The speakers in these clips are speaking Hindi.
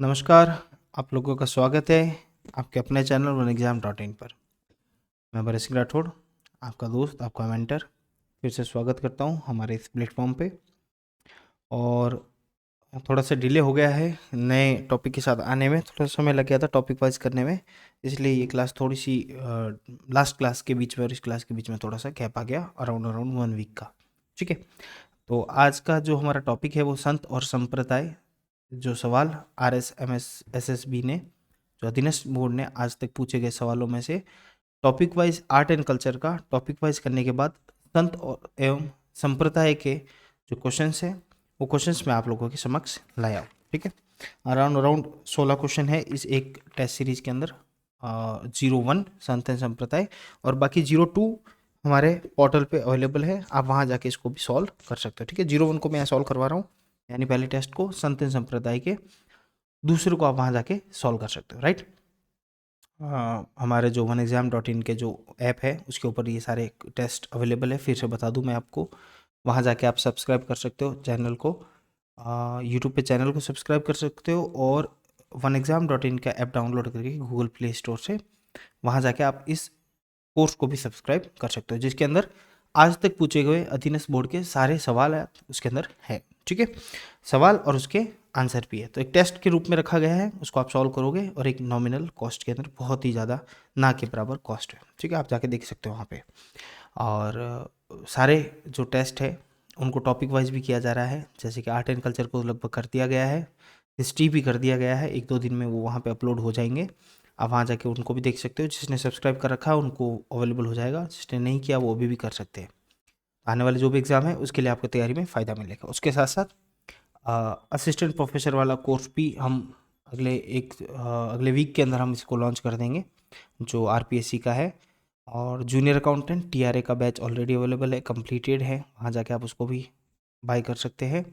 नमस्कार, आप लोगों का स्वागत है आपके अपने चैनल OneExam.in पर। मैं भरत सिंह राठौड़, आपका दोस्त, आपका मेंटर, फिर से स्वागत करता हूं हमारे इस प्लेटफॉर्म पे। और थोड़ा सा डिले हो गया है नए टॉपिक के साथ आने में, थोड़ा समय लग गया था टॉपिक वाइज करने में, इसलिए ये क्लास थोड़ी सी लास्ट क्लास के बीच में और इस क्लास के बीच में थोड़ा सा गैप आ गया, अराउंड 1 वीक का। ठीक है, तो आज का जो हमारा टॉपिक है वो संत और संप्रदाय। जो सवाल RSMS SSB ने, जो अधीनस्थ बोर्ड ने आज तक पूछे गए सवालों में से topic wise art and culture का टॉपिक वाइज करने के बाद संत और एवं संप्रदाय के जो क्वेश्चंस है वो क्वेश्चंस मैं आप लोगों के समक्ष लाया हूँ। ठीक है, अराउंड 16 क्वेश्चन है इस एक टेस्ट सीरीज के अंदर। 01 संत एंड संप्रदाय और बाकी 02 हमारे पोर्टल पे अवेलेबल है, आप वहाँ जाके इसको भी सॉल्व कर सकते हो। ठीक है, 01 को मैं सॉल्व करवा रहा हूँ, यानी पहले टेस्ट को संत एंड संप्रदाय के, दूसरे को आप वहाँ जाके सॉल्व कर सकते हो। राइट, हमारे जो OneExam.in के जो ऐप है उसके ऊपर ये सारे टेस्ट अवेलेबल है। फिर से बता दूं मैं आपको, वहाँ जाके आप सब्सक्राइब कर सकते हो चैनल को, यूट्यूब पे चैनल को सब्सक्राइब कर सकते हो, और OneExam.in का ऐप डाउनलोड करके गूगल प्ले स्टोर से वहाँ जाके आप इस कोर्स को भी सब्सक्राइब कर सकते हो, जिसके अंदर आज तक पूछे गए अधीनस्थ बोर्ड के सारे सवाल है उसके अंदर है। ठीक है, सवाल और उसके आंसर भी है, तो एक टेस्ट के रूप में रखा गया है, उसको आप सॉल्व करोगे और एक नॉमिनल कॉस्ट के अंदर, बहुत ही ज़्यादा ना के बराबर कॉस्ट है। ठीक है, आप जाके देख सकते हो वहाँ पे। और सारे जो टेस्ट है उनको टॉपिक वाइज भी किया जा रहा है, जैसे कि आर्ट एंड कल्चर को लगभग कर दिया गया है, हिस्ट्री भी कर दिया गया है, 1-2 दिन में वो वहाँ पे अपलोड हो जाएंगे, आप वहाँ जाके उनको भी देख सकते हो। जिसने सब्सक्राइब कर रखा है उनको अवेलेबल हो जाएगा, जिसने नहीं किया वो भी कर सकते हैं। आने वाले जो भी एग्ज़ाम है उसके लिए आपको तैयारी में फ़ायदा मिलेगा। उसके साथ साथ असिस्टेंट प्रोफेसर वाला कोर्स भी हम अगले वीक के अंदर हम इसको लॉन्च कर देंगे, जो RPSC का है। और जूनियर अकाउंटेंट TRA का बैच ऑलरेडी अवेलेबल है, कंप्लीटेड है, वहाँ जाके आप उसको भी बाय कर सकते हैं।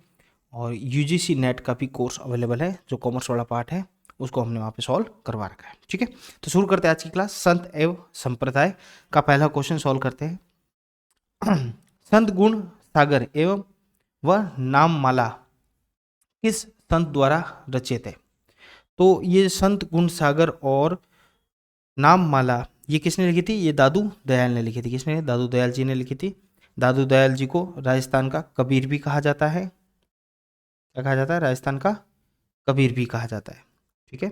और UGC नेट का भी कोर्स अवेलेबल है, जो कॉमर्स वाला पार्ट है उसको हमने वहाँ पे सॉल्व करवा रखा है। ठीक है, तो शुरू करते हैं आज की क्लास। संत एवं संप्रदाय का पहला क्वेश्चन सॉल्व करते हैं। संत गुण सागर एवं वह नाम माला किस संत द्वारा रचित है? तो ये संत गुण सागर और नाम माला ये किसने लिखी थी? ये दादू दयाल ने लिखी थी। किसने? दादू दयाल जी ने लिखी थी। दादू दयाल जी को राजस्थान का कबीर भी कहा जाता है। क्या कहा जाता है? राजस्थान का कबीर भी कहा जाता है। ठीक है,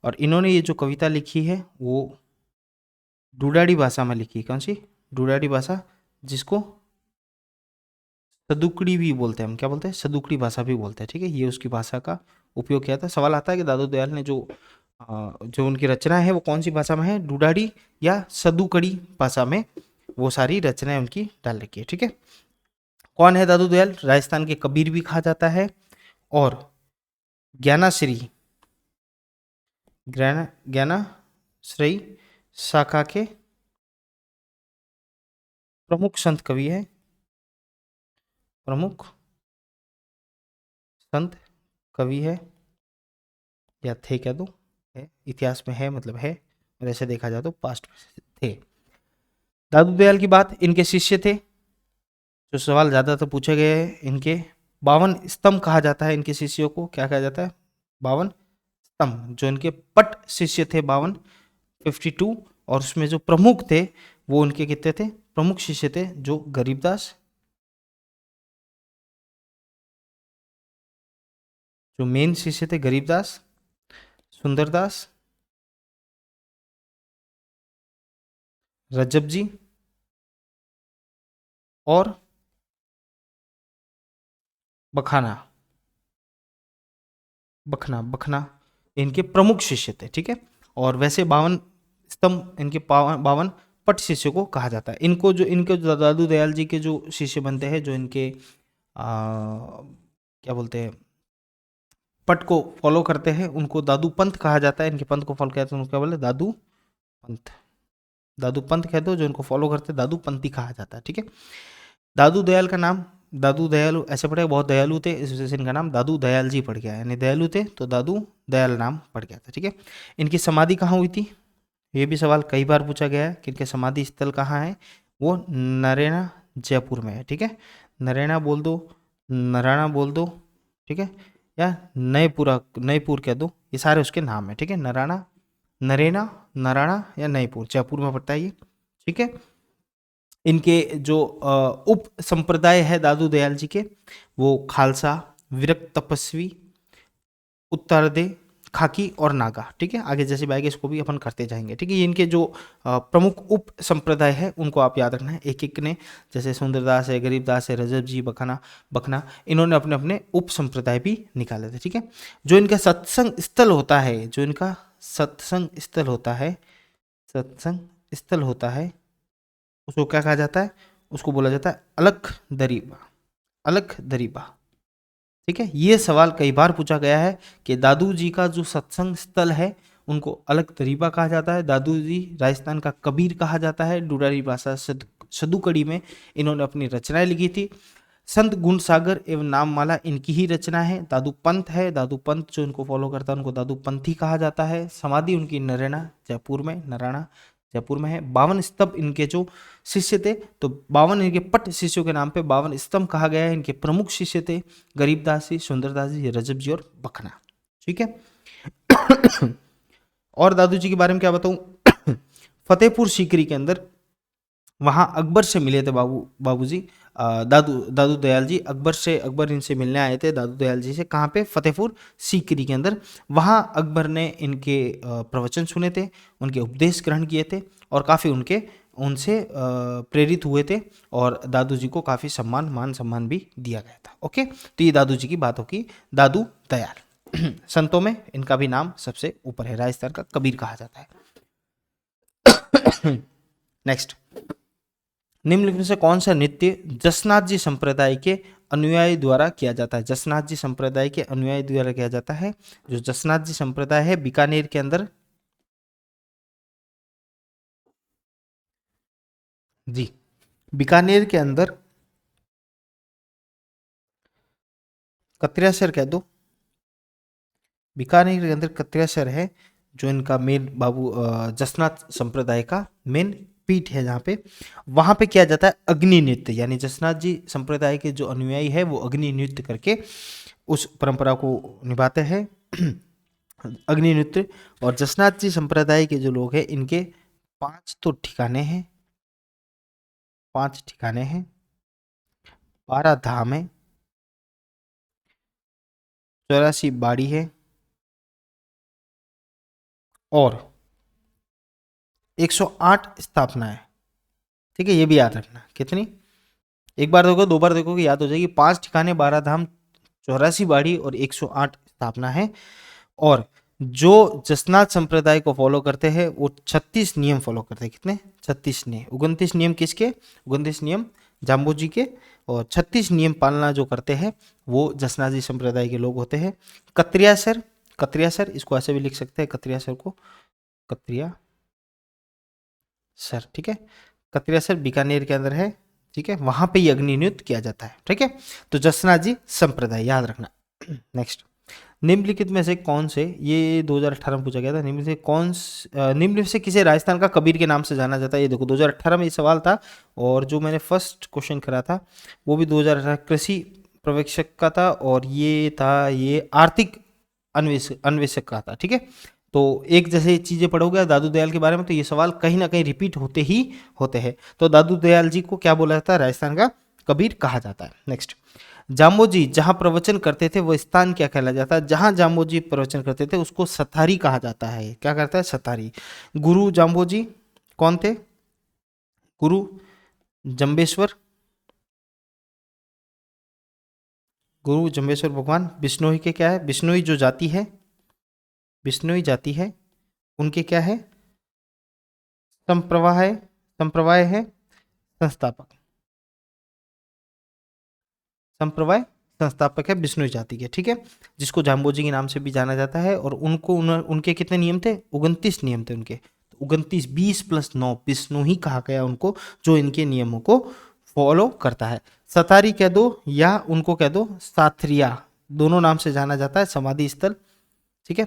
और इन्होंने ये जो कविता लिखी है वो डुडाड़ी भाषा में लिखी है। कौन सी? डुडाड़ी भाषा, जिसको सदुकड़ी भी बोलते हैं। हम क्या बोलते हैं? सदुकड़ी भाषा भी बोलते हैं। ठीक है, ये उसकी भाषा का उपयोग किया था। सवाल आता है कि दादू दयाल ने जो उनकी रचना है वो कौन सी भाषा में है? डुडाड़ी या सदुकड़ी भाषा में वो सारी रचनाएं उनकी डाल रखी है। ठीक है, कौन है दादू दयाल? राजस्थान के कबीर भी कहा जाता है, और ज्ञानाश्री ज्ञानाश्री शाखा के प्रमुख संत कवि है। प्रमुख संत कवि है, या थे कह दो, है, इतिहास में है मतलब है, और ऐसे देखा जाए तो पास्ट में थे। दादू दयाल की बात, इनके शिष्य थे। जो सवाल ज़्यादातर पूछे गए हैं, इनके 52 स्तंभ कहा जाता है। इनके शिष्यों को क्या कहा जाता है? 52 स्तंभ। जो इनके पट शिष्य थे 52, और उसमें जो प्रमुख थे वो उनके कितने थे? प्रमुख शिष्य थे जो गरीबदास, जो मेन शिष्य थे गरीबदास, सुंदरदास, रज्जब जी और बखाना बखना बखना इनके प्रमुख शिष्य थे। ठीक है, और वैसे 52 स्तंभ इनके 52 पट शिष्य को कहा जाता है। इनके जो दादू दयाल जी के जो शिष्य बनते हैं, जो इनके क्या बोलते हैं, पट को फॉलो करते हैं, उनको दादू पंथ कहा जाता है। इनके पंथ को फॉलो करते हैं उनको क्या बोले? दादू पंथ। दादू पंथ कहते हो, जो इनको फॉलो करते हैं दादू पंथी कहा जाता है। ठीक है, दादू दयाल का नाम दादू दयालु ऐसे पड़े, बहुत दयालु थे, इस वजह से इनका नाम दादू दयाल जी पड़ गया, यानी दयालु थे तो दादू दयाल नाम पड़ गया था। ठीक है, इनकी समाधि कहाँ हुई थी? ये भी सवाल कई बार पूछा गया है कि इनके समाधि स्थल कहाँ है। वो नरेना जयपुर में है। ठीक है, नरेना बोल दो, नराना बोल दो। ठीक है, या नयपुर कह दो, ये सारे उसके नाम है। ठीक है, नराना, नरेना, नराना या नयपुर, जयपुर में पड़ता है ये। ठीक है, इनके जो उप संप्रदाय है दादू दयाल जी के, वो खालसा, विरक्त तपस्वी, उत्तरदे, खाकी और नागा। ठीक है, आगे जैसे बाएगा इसको भी अपन करते जाएंगे। ठीक है, ये इनके जो प्रमुख उप संप्रदाय है उनको आप याद रखना है एक एक ने, जैसे सुंदरदास है, गरीबदास है, रजब जी, बखना, इन्होंने अपने अपने उप संप्रदाय भी निकाले थे। ठीक है, जो इनका सत्संग स्थल होता है, जो इनका सत्संग स्थल होता है, सत्संग स्थल होता है, उसको क्या कहा जाता है? उसको बोला जाता है अलख दरीबा, अलख दरीबा। ठीक है, ये सवाल कई बार पूछा गया है कि दादू जी का जो सत्संग स्थल है उनको अलग तरीबा कहा जाता है, दादू जी राजस्थान का कबीर कहा जाता है। डुडारी भाषा सदुकड़ी में इन्होंने अपनी रचनाएं लिखी थी। संत गुण सागर एवं नाममाला इनकी ही रचना है। दादू पंथ है, दादू पंथ जो इनको फॉलो करता है उनको दादू पंथी कहा जाता है। समाधि उनकी नरेना जयपुर में, नराना जयपुर में है। 52 स्तंभ इनके जो शिष्य थे, तो 52 इनके पट शिष्यों के नाम पे 52 स्तंभ कहा गया है। इनके प्रमुख शिष्य थे गरीबदास जी, सुंदरदास जी, रजब जी और बखना। ठीक है, और दादू जी के बारे में क्या बताऊं? फतेहपुर सीकरी के अंदर वहां अकबर से मिले थे बाबूजी, दादू दयाल जी अकबर इनसे मिलने आए थे दादू दयाल जी से। कहाँ पे? फतेहपुर सीकरी के अंदर। वहां अकबर ने इनके प्रवचन सुने थे, उनके उपदेश ग्रहण किए थे और काफ़ी उनसे प्रेरित हुए थे, और दादू जी को काफ़ी मान सम्मान भी दिया गया था। ओके, तो ये दादू जी की बात होगी, दादू दयाल। संतों में इनका भी नाम सबसे ऊपर है, राजस्थान का कबीर कहा जाता है। नेक्स्ट, निम्नलिखित में से कौन सा नृत्य जसनाथ जी संप्रदाय के अनुयायी द्वारा किया जाता है? जसनाथ जी संप्रदाय के अनुयायी द्वारा किया जाता है। जो जसनाथ जी संप्रदाय है बीकानेर के अंदर, जी बीकानेर के अंदर कत्रियासर कह दो, बीकानेर के अंदर कत्रियासर है जो इनका मेन जसनाथ संप्रदाय का मेन पीठ है। जहाँ पे वहां पे किया जाता है अग्नि नृत्य, यानी जसनाथ जी संप्रदाय के जो अनुयायी है वो अग्नि नृत्य करके उस परंपरा को निभाते हैं। अग्नि नृत्य। और जसनाथ जी संप्रदाय के जो लोग हैं इनके 5 तो ठिकाने हैं, 5 ठिकाने हैं, 12 धाम है, 84 बाड़ी है और 108 स्थापना है। ठीक है, ये भी याद रखना। कितनी? एक बार देखो, 2 बार देखो कि याद हो जाएगी। 5 ठिकाने, 12 धाम, 84 बाड़ी और 108 स्थापना है। और जो जसनाथ संप्रदाय को फॉलो करते हैं वो 36 नियम फॉलो करते हैं। कितने? 36 नियम। 29 नियम किसके? 29 नियम जाम्बू जी के, और 36 नियम पालना जो करते हैं वो जसनाथ जी संप्रदाय के लोग होते हैं। कत्रियासर, कत्रियासर इसको ऐसे भी लिख सकते हैं, कत्रियासर को, कत्रिया सर। ठीक है, कत्रियासर बीकानेर के अंदर है। ठीक है, वहां पे ये अग्नि नृत्य किया जाता है। ठीक है, तो जसनाथ जी संप्रदाय याद रखना। नेक्स्ट, निम्नलिखित में से कौन से, ये 2018 में पूछा गया था, निम्नलिखित से किसे राजस्थान का कबीर के नाम से जाना जाता है? ये देखो 2018 में ये सवाल था, और जो मैंने फर्स्ट क्वेश्चन करा था वो भी 2018 कृषि पर्यवेक्षक का था, और ये आर्थिक अन्वेषक का था। ठीक है, तो एक जैसे चीजें पढ़ोगे दादू दयाल के बारे में तो ये सवाल कहीं ना कहीं रिपीट होते हैं। तो दादू दयाल जी को क्या बोला जाता है? राजस्थान का कबीर कहा जाता है। नेक्स्ट, जाम्बोजी जहां प्रवचन करते थे वो स्थान क्या कहला जाता है? जहां जाम्बोजी प्रवचन करते थे उसको सथारी कहा जाता है। क्या करता है? सथारी। गुरु जाम्बोजी कौन थे? गुरु जम्बेश्वर, गुरु जम्बेश्वर भगवान बिश्नोई के क्या है? बिश्नोई जो जाति है, बिश्नोई जाति है, उनके क्या है? संप्रवाय है संस्थापक, संप्रवाय संस्थापक है बिश्नोई जाति के। ठीक है, जिसको जाम्बोजी के नाम से भी जाना जाता है। और उनके कितने नियम थे? 29 नियम थे उनके। 29, 20 + 9 बिश्नोई कहा गया उनको, जो इनके नियमों को फॉलो करता है। सतारी कह दो या उनको कह दो साथरिया, दोनों नाम से जाना जाता है। समाधि स्थल, ठीक है,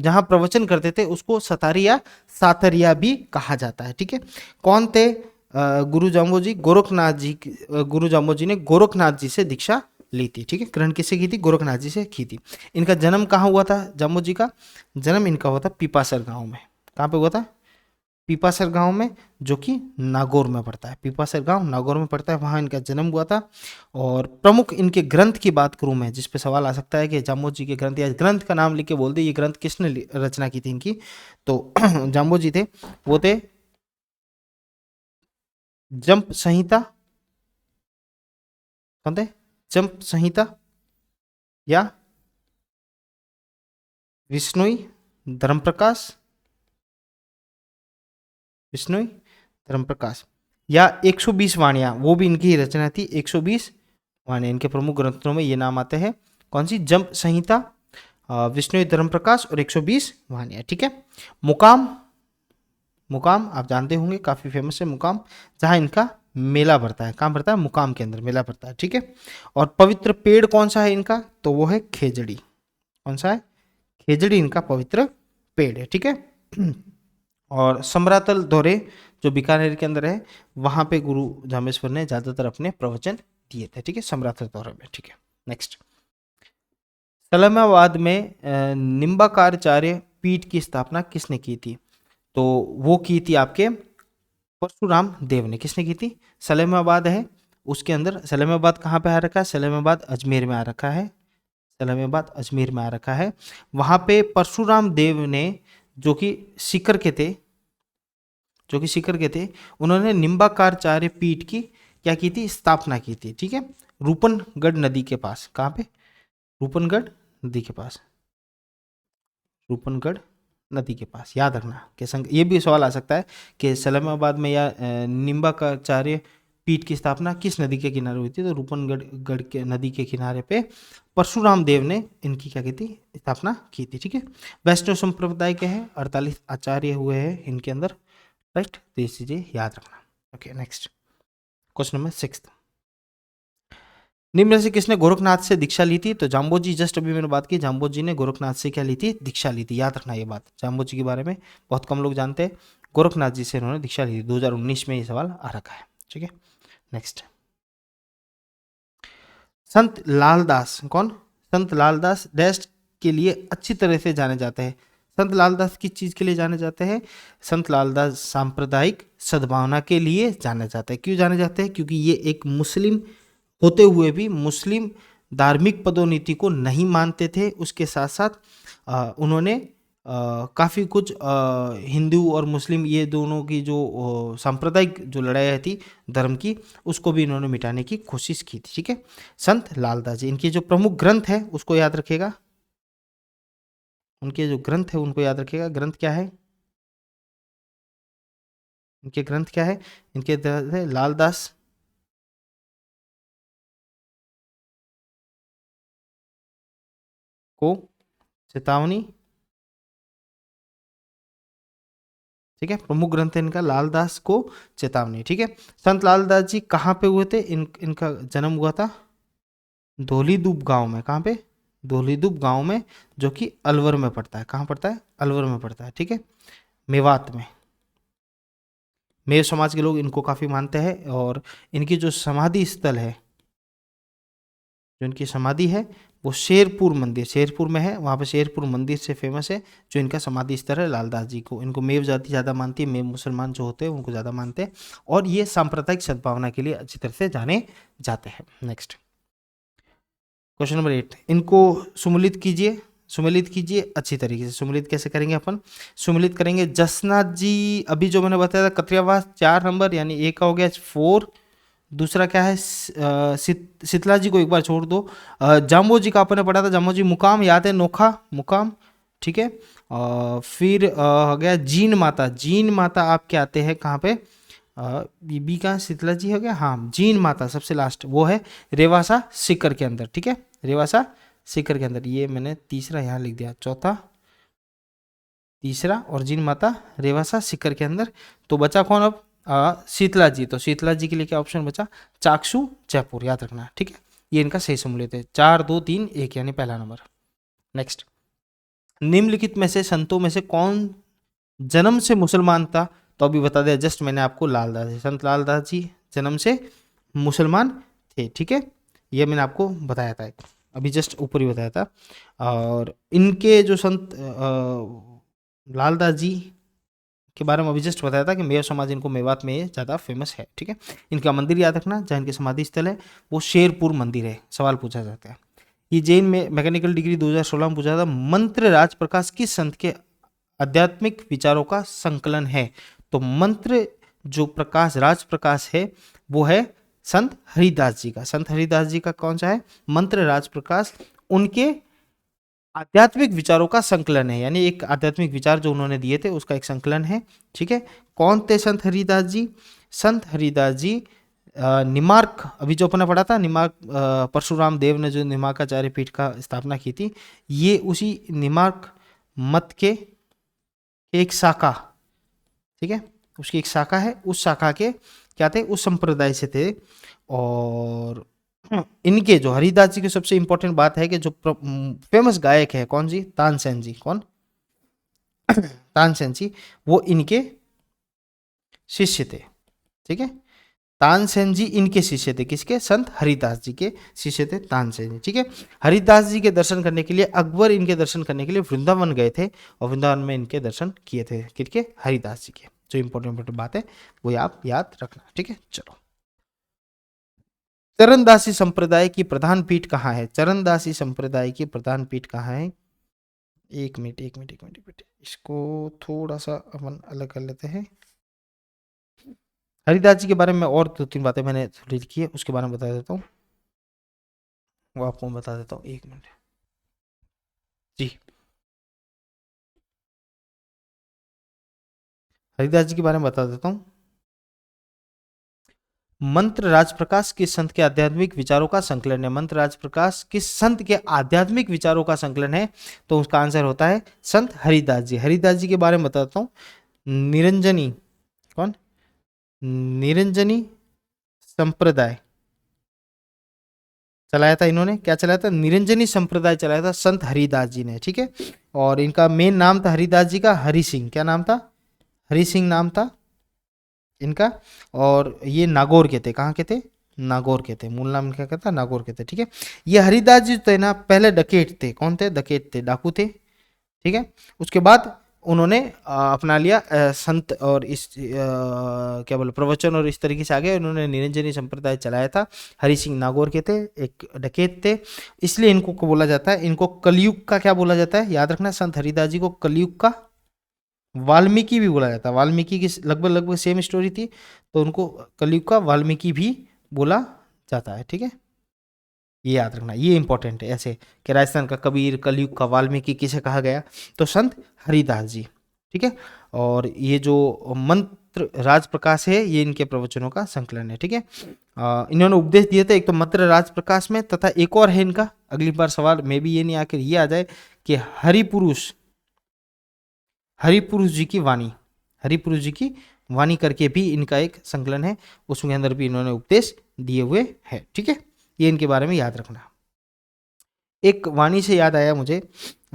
जहां प्रवचन करते थे उसको सतारी या साथरिया भी कहा जाता है। ठीक है, कौन थे गुरु जाम्बोजी? गोरखनाथ जी, गुरु जाम्बोजी ने गोरखनाथ जी से दीक्षा ली थी। ठीक है, ग्रहण किससे की थी? गोरखनाथ जी से की थी। इनका जन्म कहाँ हुआ था? जाम्बो जी का जन्म इनका हुआ था पीपासर गांव में। कहाँ पे हुआ था? पीपासर गांव में, जो कि नागौर में पड़ता है। पीपासर गांव नागौर में पड़ता है, वहां इनका जन्म हुआ था। और प्रमुख इनके ग्रंथ की बात करूं मैं, जिस पे सवाल आ सकता है कि जाम्बो जी के ग्रंथ, या ग्रंथ का नाम लिख के बोल दे ये ग्रंथ किसने रचना की थी इनकी, तो जाम्बो जी थे, वो थे जंप संहिता। कौन थे? जंप संहिता या विष्णुई धर्म प्रकाश, विष्णुई धर्म प्रकाश, या 120 वाणियां, वो भी इनकी ही रचना थी। 120 वाणियां इनके प्रमुख ग्रंथों में ये नाम आते हैं। कौन सी? जंप संहिता, विष्णु धर्म प्रकाश और 120 वाणियां। ठीक है, मुकाम, मुकाम आप जानते होंगे, काफी फेमस है मुकाम, जहां इनका मेला भरता है। कहां भरता है? मुकाम के अंदर मेला भरता है। ठीक है, और पवित्र पेड़ कौन सा है इनका? तो वो है खेजड़ी। कौन सा है? खेजड़ी इनका पवित्र पेड़ है। ठीक है, और समरातल दौरे जो बीकानेर के अंदर है, वहां पे गुरु जामेश्वर ने ज्यादातर अपने प्रवचन दिए थे। ठीक है, समरातल दौरे में। ठीक है, नेक्स्ट, सलमाबाद में निम्बाकारचार्य पीठ की स्थापना किसने की थी? तो वो की थी आपके परशुराम देव ने। किसने की थी? सलेमाबाद है उसके अंदर, सलेमाबाद कहाँ पे आ रखा है? सलेमाबाद अजमेर में आ रखा है। सलेमाबाद अजमेर में आ रखा है। वहां पे परशुराम देव ने, जो कि सीकर के थे, जो कि सीकर के थे, उन्होंने निम्बाकारचार्य पीठ की क्या की थी? स्थापना की थी। ठीक है, रूपनगढ़ नदी के पास। कहाँ पे? रूपनगढ़ नदी के पास, रूपनगढ़ नदी के पास, याद रखना। कि संग ये भी सवाल आ सकता है कि सलेमाबाद में या निम्बाकारचार्य पीठ की स्थापना किस नदी के किनारे हुई थी? तो रूपनगढ़ गढ़ के नदी के किनारे पे परशुराम देव ने इनकी क्या की थी? स्थापना की थी। ठीक है, वैष्णव संप्रदाय के हैं, 48 आचार्य हुए हैं इनके अंदर। राइट, तो ये चीजें याद रखना। ओके, नेक्स्ट क्वेश्चन नंबर 6, निम्न में से किसने गोरखनाथ से दीक्षा ली थी? तो जाम्बो जी, जस्ट अभी मैंने बात की, जाम्बो जी ने गोरखनाथ से क्या ली थी? दीक्षा ली थी। याद रखना ये बात, जाम्बो जी के बारे में बहुत कम लोग जानते हैं। गोरखनाथ जी से इन्होंने दीक्षा ली थी। 2019 में ये सवाल आ रखा है। ठीक है, नेक्स्ट, संत लालदास कौन? संत लालदास डैश के लिए अच्छी तरह से जाने जाते हैं। संत लालदास किस चीज के लिए जाने जाते हैं? संत लालदास सांप्रदायिक सद्भावना के लिए जाने जाते हैं। क्यों जाने जाते हैं? क्योंकि ये एक मुस्लिम होते हुए भी मुस्लिम धार्मिक पदोन्नति को नहीं मानते थे। उसके साथ साथ उन्होंने काफ़ी कुछ हिंदू और मुस्लिम ये दोनों की जो सांप्रदायिक जो लड़ाई थी धर्म की, उसको भी इन्होंने मिटाने की कोशिश की थी। ठीक है, संत लालदास जी, इनके जो प्रमुख ग्रंथ है उसको याद रखिएगा। उनके जो ग्रंथ है उनको याद रखिएगा। ग्रंथ क्या है इनके? ग्रंथ क्या है इनके? ग्रंथ है लालदास को चेतावनी। ठीक है, प्रमुख ग्रंथ है इनका लालदास को चेतावनी। ठीक है, संत लालदास जी कहाँ पे हुए थे? इनका जन्म हुआ था धौलीदूब गांव में। कहाँ पे? धौलीदूब गांव में, जो कि अलवर में पड़ता है। कहाँ पड़ता है? अलवर में पड़ता है। ठीक है, मेवात में। मेव समाज के लोग इनको काफी मानते हैं। और इनकी जो समाधि स्थल है, जो इनकी समाधि है, वो शेरपुर मंदिर, शेरपुर में है। वहाँ पे शेरपुर मंदिर से फेमस है जो इनका समाधि स्थल है लालदास जी को। इनको मेव जाति ज़्यादा मानती है, मेव मुसलमान जो होते हैं उनको ज़्यादा मानते हैं। और ये सांप्रदायिक सद्भावना के लिए अच्छी तरह से जाने जाते हैं। नेक्स्ट क्वेश्चन नंबर 8, इनको सुमिलित कीजिए। सुमिलित कीजिए अच्छी तरीके से। सुमिलित कैसे करेंगे अपन? सुमिलित करेंगे जसनाथ जी, अभी जो मैंने बताया था कतरियावास 4 नंबर, यानी एक का हो गया 4। दूसरा क्या है? शीतला जी को एक बार छोड़ दो। जाम्बो जी का आपने पढ़ा था, जाम्बो जी मुकाम याद है? नोखा मुकाम। ठीक है, फिर हो गया जीन माता। जीन माता आपके आते हैं कहाँ पे? बीबी का शीतला जी हो गया। हाँ, जीन माता सबसे लास्ट, वो है रेवासा सीकर के अंदर। ठीक है, रेवासा सीकर के अंदर। ये मैंने तीसरा यहाँ लिख दिया, चौथा तीसरा, और जीन माता रेवासा सीकर के अंदर। तो बचा कौन अब? शीतला जी। तो शीतला जी के लिए क्या ऑप्शन बचा? चाकसू जयपुर, याद रखना। ठीक है, ये इनका सही सम्मिलित है। 4 2 3 1 यानी पहला नंबर। नेक्स्ट, निम्नलिखित में से संतों में से कौन जन्म से मुसलमान था? तो अभी बता दिया जस्ट मैंने आपको, लालदास जी। संत लालदास जी जन्म से मुसलमान थे। ठीक है, ये मैंने आपको बताया था, अभी जस्ट ऊपर ही बताया था। और इनके जो संत लालदास जी के बारे में अभी जस्ट बताया था कि मेव समाज इनको मेवात में ज़्यादा फेमस है। ठीक है, इनका मंदिर याद रखना, जहाँ इनके समाधि स्थल है वो शेरपुर मंदिर है। सवाल पूछा जाता है, ये जैन में मैकेनिकल डिग्री 2016 में पूछा था, मंत्र राज प्रकाश किस संत के आध्यात्मिक विचारों का संकलन है? तो मंत्र जो प्रकाश राज प्रकाश है वो है संत हरिदास जी का। संत हरिदास जी का कौन सा है? मंत्र राज प्रकाश उनके आध्यात्मिक विचारों का संकलन है, यानी एक आध्यात्मिक विचार जो उन्होंने दिए थे उसका एक संकलन है। ठीक है, कौन थे संत हरिदास जी? संत हरिदास जी निमार्क, अभी जो अपने पढ़ा था निमार्क, परशुराम देव ने जो निमार्काचार्य पीठ का स्थापना की थी, ये उसी निमार्क मत के एक शाखा, ठीक है, उसकी एक शाखा है, उस शाखा के क्या थे? उस संप्रदाय से थे। और इनके जो हरिदास जी की सबसे इंपॉर्टेंट बात है कि जो फेमस गायक है कौन जी? तानसेन जी। कौन? तानसेन जी, वो इनके शिष्य थे। ठीक है, तानसेन जी इनके शिष्य थे। किसके? संत हरिदास जी के शिष्य थे तानसेन जी। ठीक है, हरिदास जी के दर्शन करने के लिए अकबर इनके दर्शन करने के लिए वृंदावन गए थे और वृंदावन में इनके दर्शन किए थे। किसके? हरिदास जी के। जो इंपॉर्टेंट बात है वो आप याद रखना। ठीक है, चलो, चरणदासी संप्रदाय की प्रधान पीठ कहाँ है? चरणदासी संप्रदाय की प्रधान पीठ कहाँ है? एक मिनट एक मिनट एक मिनट एक मिनट, इसको थोड़ा सा अपन अलग कर लेते हैं। हरिदास जी के बारे में और दो तीन बातें मैंने थोड़ी लिखी है, उसके बारे में बता देता हूँ, वो आपको मैं बता देता हूँ। एक मिनट जी, हरिदास जी के बारे में बता देता हूँ। मंत्र राज प्रकाश किस संत के आध्यात्मिक विचारों का संकलन है? मंत्र राज प्रकाश किस संत के आध्यात्मिक विचारों का संकलन है? तो उसका आंसर होता है संत हरिदास जी। हरिदास जी के बारे में बताता हूँ। निरंजनी, कौन? निरंजनी संप्रदाय चलाया था इन्होंने। क्या चलाया था? निरंजनी संप्रदाय चलाया था संत हरिदास जी ने। ठीक है, और इनका मेन नाम था हरिदास जी का हरि सिंह। क्या नाम था? हरि सिंह नाम था इनका। और ये नागौर के थे। कहाँ के थे? नागौर के थे। मूल नाम क्या कहता? नागौर के थे। ठीक है, ये हरिदास जी थे ना, पहले डकैत थे। कौन थे? डकैत थे, डाकू थे। ठीक है, उसके बाद उन्होंने अपना लिया संत और इस क्या बोले प्रवचन और इस तरीके से आगे उन्होंने निरंजनी संप्रदाय चलाया था। हरि सिंह नागौर के थे, एक डकैत थे, इसलिए इनको को बोला जाता है, इनको कलयुग का क्या बोला जाता है? याद रखना, संत हरिदास जी को कलयुग का वाल्मीकि भी बोला जाता है। वाल्मीकि की लगभग लगभग सेम स्टोरी थी, तो उनको कलयुग का वाल्मीकि भी बोला जाता है। ठीक है, ये याद रखना, ये इंपॉर्टेंट है। ऐसे कि राजस्थान का कबीर, कलयुग का वाल्मीकि किसे कहा गया? तो संत हरिदास जी। ठीक है, और ये जो मंत्र राज प्रकाश है ये इनके प्रवचनों का संकलन है। ठीक है, इन्होंने उपदेश दिए थे, एक तो मंत्र राज प्रकाश में, तथा एक और है इनका, अगली बार सवाल में भी ये नहीं आकर ये आ जाए कि हरिपुरुष जी की वाणी, हरिपुरुष जी की वाणी करके भी इनका एक संकलन है, उसके अंदर भी इन्होंने उपदेश दिए हुए है। ठीक है, ये इनके बारे में याद रखना। एक वाणी से याद आया मुझे,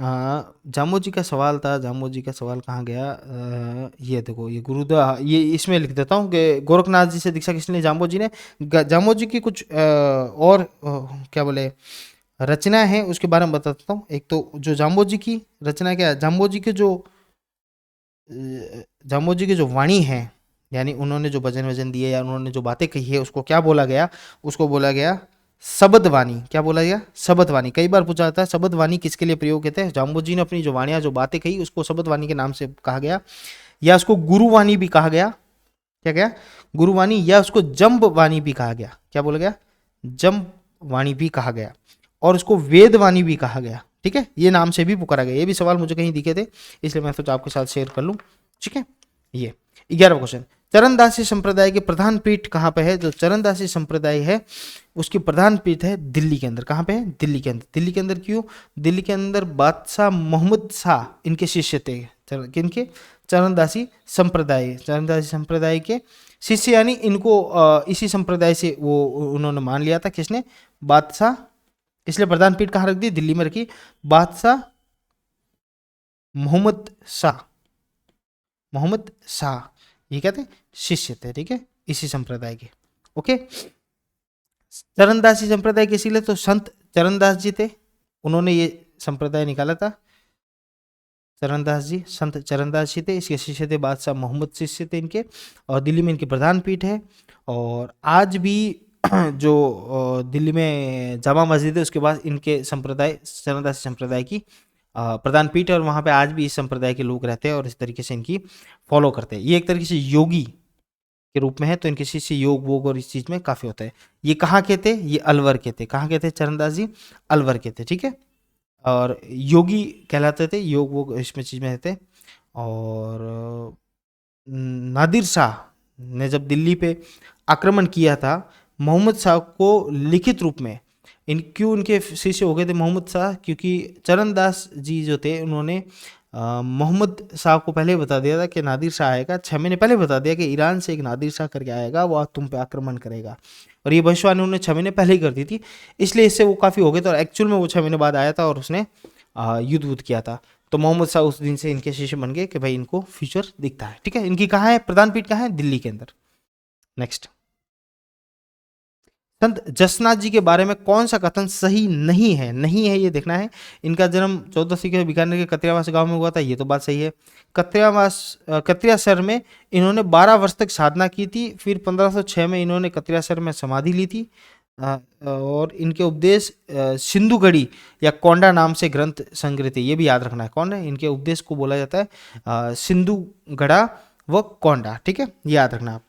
जामो जी का सवाल था। जामो जी का सवाल कहाँ गया? ये देखो, ये गुरुद्वारा, ये इसमें लिख देता हूँ कि गोरखनाथ जी से दीक्षा किसने? जामो जी ने। जामो जी की कुछ और क्या बोले रचना है, उसके बारे में बताता हूँ। एक तो जो जाम्बो जी की रचना, क्या है जाम्बो जी की जो वाणी है, यानी उन्होंने जो भजन वजन दिए या उन्होंने जो बातें कही है, उसको क्या बोला गया? उसको बोला गया शब्द वाणी। क्या बोला गया? शब्द वाणी। कई बार पूछा जाता है शब्द वाणी किसके लिए प्रयोग कहते हैं? जाम्बो जी ने अपनी जो वाणियां, जो बातें कही, उसको शब्द वाणी के नाम से कहा गया, या उसको गुरुवाणी भी कहा गया। क्या गया? गुरुवाणी, या उसको जम्ब वाणी भी कहा गया। क्या बोला गया? जम्ब वाणी भी कहा गया, और उसको वेदवाणी भी कहा गया। ठीक है, ये नाम से भी पुकारा गया। ये भी सवाल मुझे कहीं दिखे थे, इसलिए मैं सोचा आपके साथ शेयर कर लूं। ठीक है, ये 11वां क्वेश्चन, चरणदासी संप्रदाय के प्रधान पीठ कहाँ पे है? जो चरणदासी संप्रदाय है उसकी प्रधान पीठ है दिल्ली के अंदर। कहाँ पे है? दिल्ली के अंदर। दिल्ली के अंदर क्यों? दिल्ली के अंदर बादशाह मोहम्मद शाह इनके शिष्य थे। किनके? चरणदासी संप्रदाय, चरणदासी संप्रदाय के शिष्य, यानी इनको इसी संप्रदाय से वो उन्होंने मान लिया था। किसने? बादशाह। इसलिए प्रधान पीठ कहाँ रख दी? दिल्ली में रखी। बादशाह मोहम्मद शाह, मोहम्मद शाह ये कहते हैं शिष्य थे। ठीक है, इसी संप्रदाय के। ओके, चरणदासी संप्रदाय किसी लिए, तो संत चरणदास जी थे, उन्होंने ये संप्रदाय निकाला था। चरणदास जी, संत चरणदास जी थे, इसके शिष्य थे बादशाह मोहम्मद, शिष्य थे इनके, और दिल्ली में इनकी प्रधान पीठ है। और आज भी जो दिल्ली में जामा मस्जिद है उसके बाद इनके संप्रदाय, चरणदासी संप्रदाय की प्रधान पीठ है, और वहाँ पे आज भी इस संप्रदाय के लोग रहते हैं और इस तरीके से इनकी फॉलो करते हैं। ये एक तरीके से योगी के रूप में है, तो इनके शिष्य योग वोग और इस चीज़ में काफ़ी होता है। ये कहाँ के थे? ये अलवर के थे। कहाँ के थे चरणदास जी? अलवर के थे, ठीक है। और योगी कहलाते थे, योग वो इसमें चीज में थे। और नादिर शाह ने जब दिल्ली पे आक्रमण किया था, मोहम्मद शाह को लिखित रूप में, क्यों उनके शिष्य हो गए थे मोहम्मद शाह? क्योंकि चरणदास जी जो थे उन्होंने मोहम्मद शाह को पहले बता दिया था कि नादिर शाह आएगा, 6 महीने पहले बता दिया कि ईरान से एक नादिर शाह करके आएगा, वो तुम पे आक्रमण करेगा। और ये भविष्यवाणी उन्होंने 6 महीने पहले ही कर दी थी, इसलिए इससे वो काफ़ी हो गए थे। और एक्चुअल में वो 6 महीने बाद आया था और उसने युद्ध वुद्ध किया था। तो मोहम्मद शाह उस दिन से इनके शिष्य बन गए कि भाई इनको फ्यूचर दिखता है, ठीक है। इनकी कहाँ है प्रधान पीठ? कहाँ है? दिल्ली के अंदर। नेक्स्ट, संत जसनाथ जी के बारे में कौन सा कथन सही नहीं है? नहीं है ये देखना है। इनका जन्म 1480 के बीकानेर के कत्रियावास गांव में हुआ था, ये तो बात सही है। कत्रियासर में इन्होंने 12 वर्ष तक साधना की थी, फिर 1506 में इन्होंने कत्रियासर में समाधि ली थी। और इनके उपदेश सिंधुगढ़ी या कोंडा नाम से ग्रंथ संग्रह थे, ये भी याद रखना है। कौन है? इनके उपदेश को बोला जाता है सिंधुगढ़ा व कोंडा, ठीक है, ये याद रखना आप।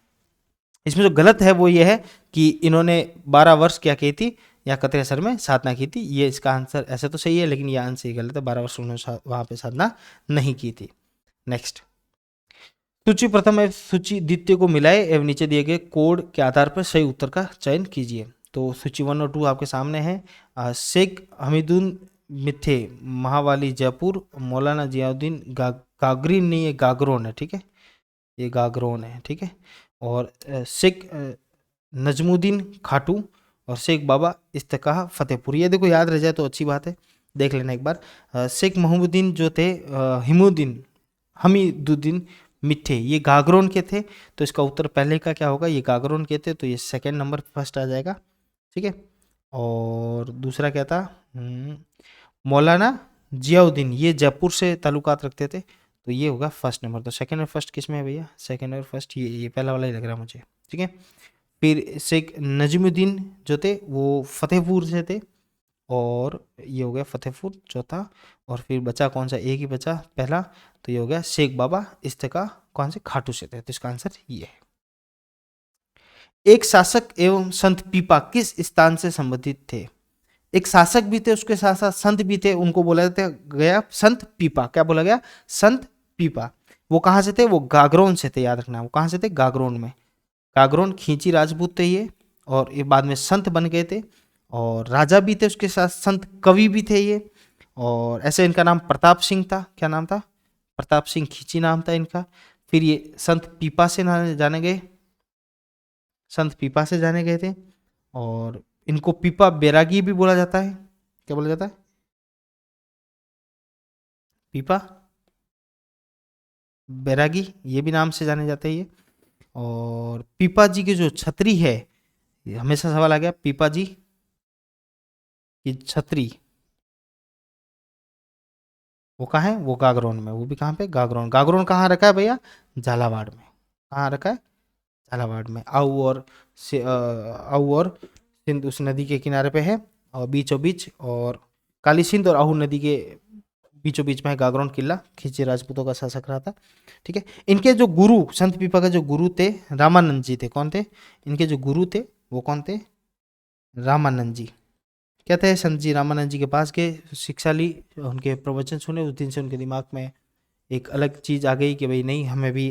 इसमें जो गलत है वो ये है कि इन्होंने 12 वर्ष क्या की थी, या कत्रियासर में साधना की थी। ये इसका आंसर ऐसे तो सही है, लेकिन ये आंसर गलत है। 12 वर्ष उन्होंने वहां पे साधना नहीं की थी। नेक्स्ट, सूची प्रथम एवं सूची द्वितीय को मिलाए एवं नीचे दिए गए कोड के आधार पर सही उत्तर का चयन कीजिए। तो सूची 1 और 2 आपके सामने है। शेख हमीदुन मिथे, महावाली जयपुर, मौलाना जियाउद्दीन गागरीन नहीं, ये गागरोन है, ठीक है, ये गागरोन है, ठीक है। और शेख नजमुद्दीन खाटू और शेख बाबा इस्तेकाह फतेहपुर, ये देखो याद रह जाए तो अच्छी बात है, देख लेना एक बार। शेख महमूद्दीन जो थे हिमुद्दीन हमीदुद्दीन मिठे, ये गागरोन के थे, तो इसका उत्तर पहले का क्या होगा? ये गागरोन के थे, तो ये सेकंड नंबर फर्स्ट आ जाएगा, ठीक है। और दूसरा क्या था? मौलाना जियाउद्दीन, ये जयपुर से ताल्लुकात रखते थे, तो ये होगा फर्स्ट नंबर। तो सेकंड और फर्स्ट किस में है भैया? सेकंड और फर्स्ट ये पहला वाला ही लग रहा है मुझे, ठीक है। फिर शेख नजमुद्दीन जो थे वो फतेहपुर से थे, और ये हो गया फतेहपुर चौथा। और फिर बचा कौन सा? एक ही बचा पहला, तो ये हो गया शेख बाबा इस्तेका कौन से? खाटू से थे, तो इसका आंसर ये है। एक शासक एवं संत पीपा किस स्थान से संबंधित थे? एक शासक भी थे, उसके साथ साथ संत भी थे, उनको बोला जाता गया संत पीपा। क्या बोला गया? संत पीपा। वो कहाँ से थे? वो गागरोन से थे, याद रखना। वो कहाँ से थे? गागरोन में। गागरोन खींची राजपूत थे ये, और ये बाद में संत बन गए थे, और राजा भी थे, उसके साथ संत कवि भी थे ये। और ऐसे इनका नाम प्रताप सिंह था। क्या नाम था? प्रताप सिंह खींची नाम था इनका। फिर ये संत पीपा से जाने गए, संत पीपा से जाने गए थे। और इनको पीपा बैरागी भी बोला जाता है। क्या बोला जाता है? पीपा बैरागी, ये भी नाम से जाने जाते हैं ये। और पीपा जी की जो छतरी है, ये हमेशा सवाल आ गया, पीपा जी की छतरी वो कहाँ है? वो गागरोन में। वो भी कहाँ पे? गागरोन। गागरोन कहाँ रखा है भैया? झालावाड़ में। कहाँ रखा है? झालावाड़ में। आऊ और सिंध उस नदी के किनारे पे है, और बीचों बीच, और काली सिंध और आहू नदी के बीचों बीच में है गागरोन किला। खिंची राजपूतों का शासक रहा था, ठीक है। इनके जो गुरु, संत पीपा के जो गुरु थे, रामानंद जी थे। कौन थे इनके जो गुरु थे? वो कौन थे? रामानंद जी। क्या थे? संत जी रामानंद जी के पास गए, शिक्षा ली, उनके प्रवचन सुने। उस दिन से उनके दिमाग में एक अलग चीज़ आ गई कि भाई नहीं, हमें भी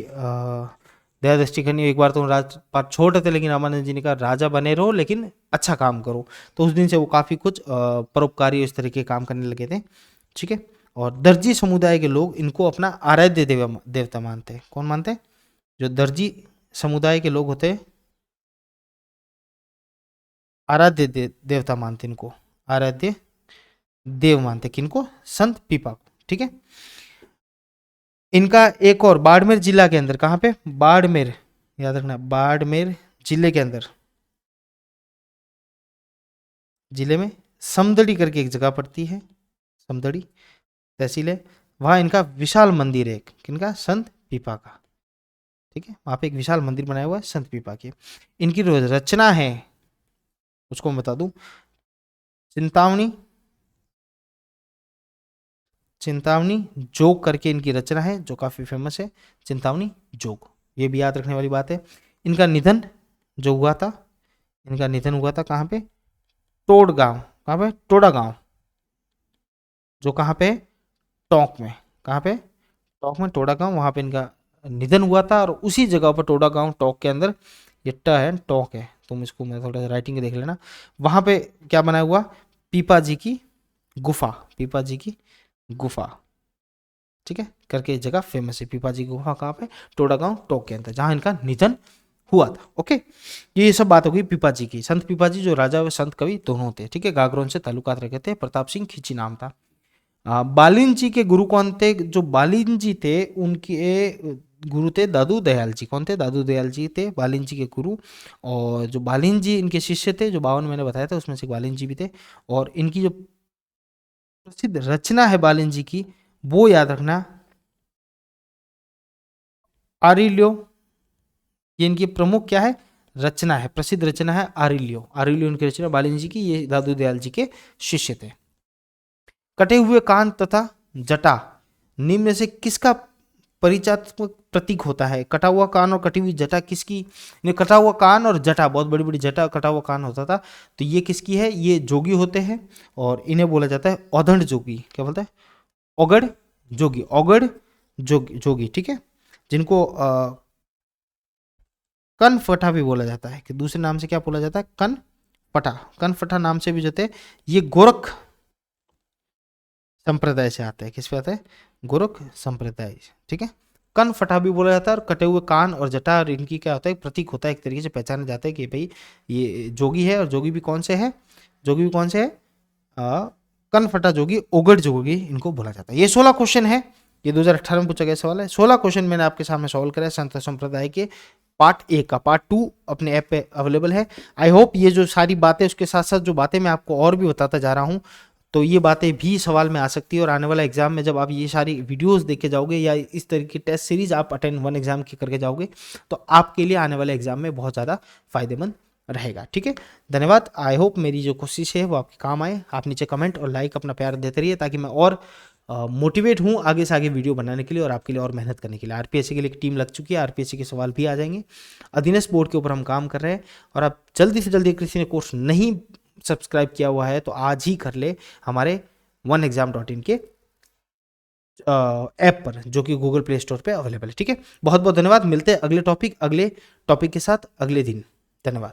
दया दृष्टि करनी। एक बार तो राजपाट छोड़ रहे थे, लेकिन रामानंद जी ने कहा राजा बने रहो लेकिन अच्छा काम करो। तो उस दिन से वो काफ़ी कुछ परोपकारी इस तरह के काम करने लगे थे, ठीक है। और दर्जी समुदाय के लोग इनको अपना आराध्य देवता मानते हैं। कौन मानते हैं? जो दर्जी समुदाय के लोग होते हैं, आराध्य देवता मानते हैं इनको, आराध्य देव मानते। किनको? संत पीपा को, ठीक है। इनका एक और बाड़मेर जिला के अंदर, कहाँ पे? बाड़मेर, याद रखना, बाड़मेर जिले के अंदर जिले में समदड़ी करके एक जगह पड़ती है, समदड़ी तहसील है। वहाँ इनका विशाल मंदिर है एक, किनका? संत पीपा का। ठीक है, वहाँ पे एक विशाल मंदिर बनाया हुआ है संत पीपा के। इनकी जो रचना है उसको मैं बता दूं, चिंतावनी, चिंतावनी जोग करके इनकी रचना है जो काफी फेमस है, चिंतावनी जोग। ये भी याद रखने वाली बात है। इनका निधन जो हुआ था, इनका निधन हुआ था कहाँ पे? टोड़ गांव। कहाँ पे? टोड़ा गांव, जो कहाँ पे? टोंक में। कहाँ पे? टोंक में टोड़ा गांव, वहां पे इनका निधन हुआ था। और उसी जगह पर टोड़ा गांव, टोंक के अंदर ये ट है, टोंक है, तुम इसको मैं थोड़ा सा राइटिंग देख लेना। वहां पे क्या बनाया हुआ? पीपा जी की गुफा, पीपा जी की गुफा, ठीक है, करके एक जगह फेमस है। पीपा जी की गुफा कहाँ पे? टोड़ा गांव, टोंक के अंदर, जहां इनका निधन हुआ था। ओके, ये सब बात होगी पीपा जी की। संत पीपा जी जो राजा व संत कवि दोनों थे, ठीक है, गागरों से ताल्लुकात रखे थे। प्रताप सिंह खींची नाम था। बालिन जी के गुरु कौन थे? जो बालिन जी थे उनके गुरु थे दादू दयाल जी। कौन थे? दादू दयाल जी थे बालिन जी के गुरु। और जो बालिन जी इनके शिष्य थे, जो 52 मैंने बताया था उसमें से बालिन जी भी थे। और इनकी जो प्रसिद्ध रचना है बालिन जी की, वो याद रखना, आरिलियो। ये इनकी प्रमुख क्या है? रचना है, प्रसिद्ध रचना है आरिलियो। आरिलियो इनकी रचना बालिन जी की, ये दादू दयाल जी के शिष्य थे। कटे हुए कान तथा जटा निम्न में से किसका परिचयात्मक प्रतीक होता है? कटा हुआ कान और कटी हुई जटा किसकी? ने कटा हुआ कान और जटा, बहुत बड़ी बड़ी जटा, कटा हुआ कान होता था, तो ये किसकी है? ये जोगी होते हैं और इन्हें बोला जाता है औधड़ जोगी। क्या बोलता है? औगड़ जोगी, औगड़ जोगी, जोगी, ठीक है, जिनको कनफटा भी बोला जाता है, कि दूसरे नाम से क्या बोला जाता है? कनफटा। कनफटा नाम से भी जो थे, ये गोरख संप्रदाय से आते हैं। किस पे आते हैं? गोरख संप्रदाय से, ठीक है। कन फटा भी बोला जाता है। और कटे हुए कान और जटा, और इनकी क्या होता है? प्रतीक होता है, एक तरीके से पहचाना जाता है कि भाई ये जोगी है। और जोगी भी कौन से है? जोगी भी कौन से है? कन फटा जोगी, ओगड़ जोगी, इनको बोला जाता है। ये 16 क्वेश्चन है, ये 2018 में पूछा गया सवाल है। 16 क्वेश्चन मैंने आपके सामने सॉल्व करा है संत संप्रदाय के पार्ट 1 का। पार्ट 2 अपने ऐप पे अवेलेबल है। आई होप ये जो सारी बातें, उसके साथ साथ जो बातें मैं आपको और भी बताता जा रहा हूँ, तो ये बातें भी सवाल में आ सकती है। और आने वाला एग्जाम में जब आप ये सारी वीडियोस देख के जाओगे, या इस तरह की टेस्ट सीरीज आप अटेंड 1 एग्जाम की करके जाओगे, तो आपके लिए आने वाले एग्जाम में बहुत ज़्यादा फायदेमंद रहेगा। ठीक है, धन्यवाद। आई होप मेरी जो कोशिश है वो आपके काम आए। आप नीचे कमेंट और लाइक अपना प्यार देते रहिए, ताकि मैं और मोटिवेट हूँ आगे से आगे वीडियो बनाने के लिए और आपके लिए और मेहनत करने के लिए। आरपीएससी के लिए एक टीम लग चुकी है, आरपीएससी के सवाल भी आ जाएंगे। अधीनस्थ बोर्ड के ऊपर हम काम कर रहे हैं। और आप जल्दी से जल्दी, किसी ने कोर्स नहीं सब्सक्राइब किया हुआ है तो आज ही कर ले हमारे oneexam.in के ऐप पर, जो कि गूगल प्ले स्टोर पे अवेलेबल है। ठीक है, बहुत बहुत धन्यवाद। मिलते हैं अगले टॉपिक के साथ अगले दिन। धन्यवाद।